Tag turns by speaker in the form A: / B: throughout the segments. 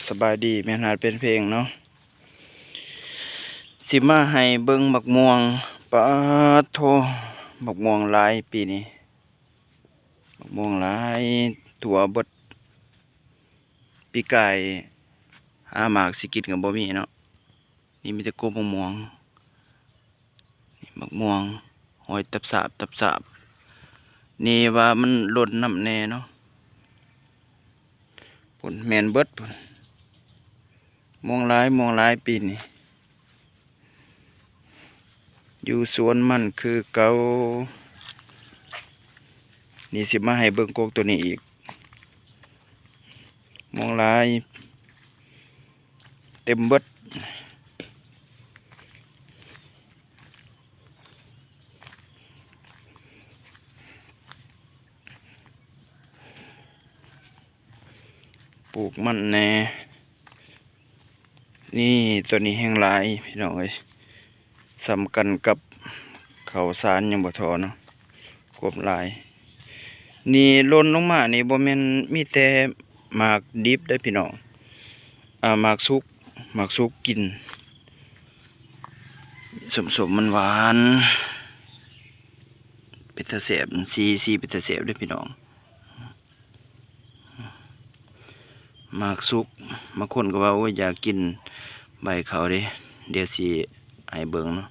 A: สบายดีแม่นหาดเป็นเพลงเนาะสิมาให้เบิ่งบักม่วงปะโทบักม่วงหลายปีนี้บักม่วงหลายถั่วเบิดปีกายหาหมากสิกินกับบ่มีเนาะนี่มีแต่กบบักม่วงนี่บักม่วงหอยตับสาบนี่ว่ามันหล่นน้ำแน่เนาะผลแม่นเบิดพุ่นม่วงหลายปีนี้อยู่สวนมันคือเก่านี่สิมาให้เบิ่งกกตัวนี้อีกม่วงหลายเต็มเบิดปลูกมันแน่นี่ตัวนี้แห้งหลายพี่น้องเอ้ยสำคัญกับข้าวสารยังบ่ทอเนาะกบหลายนี่หล่นลงมานี่บ่แม่นมีแต่หมากดิบได้พี่น้องหมากสุกกินสมมันหวานเป็นตาแซ่บสีเป็นตาแซ่บเด้อพี่น้องหมากสุกบางคนก็ว่าโอ้ยอยากกินใบเขาเด้เดี๋ยวสิให้เบิ่งเนาะ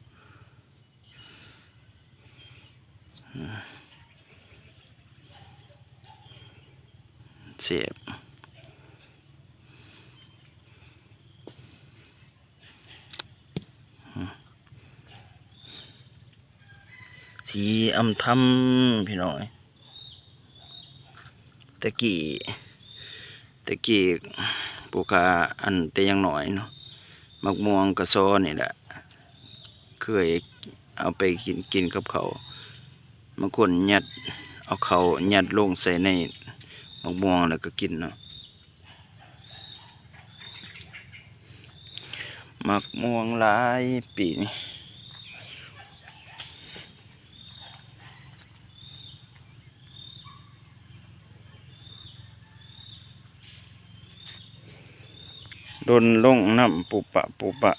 A: แซ่บสีอำทำพี่น้อยตะกี้ปลูกขาอันแต่ยังหน่อยเนาะมักม่วงกระซ้อนี่แหละเคยเอาไปกินกับเขาบางคนยัดเอาเขายัดลงใส่ในมักม่วงแล้วก็กินเนาะมักม่วงหลายปีนี่โดนลงน้ำปุปะ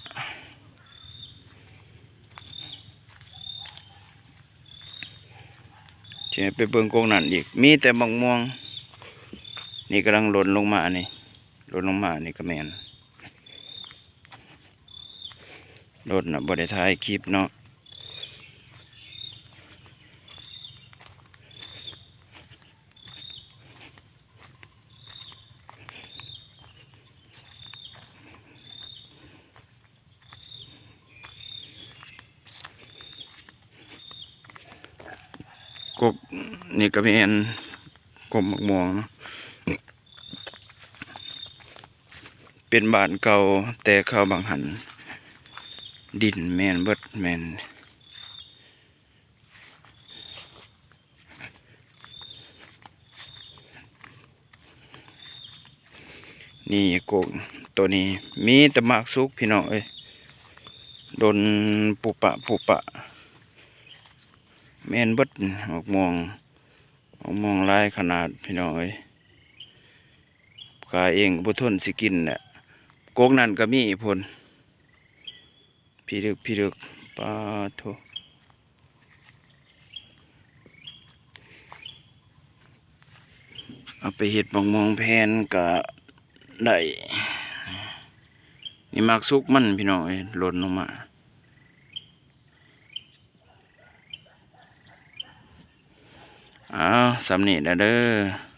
A: เจะไปเบิ่งกงนั่นอีกมีแต่บักม่วงนี่กำลังหล่นลงมานี่ก็แม่นหล่นบ่ได้ถ่ายคลิปเนาะกบนี่ก็เป็นกบมักม่วงเนาะเป็นบ้านเก่าแต่เข้าบางหันดินแม่นเบิดแม่นนี่กบตัวนี้มีแต่หมากสุกพี่น้องเอ้ยโดนปุปะแม่นเบิดมักม่วงหลายขนาดพี่น้องเอ้ยกาเองบ่ทนสิกินแหละกกนั่นก็มีผลพี่ลึกปาโถเอาไปเฮ็ดบักม่วงแผ่นก็ได้นี่มักสุกมันพี่น้องเอ้ยหล่นลงมาสำนีเด้อ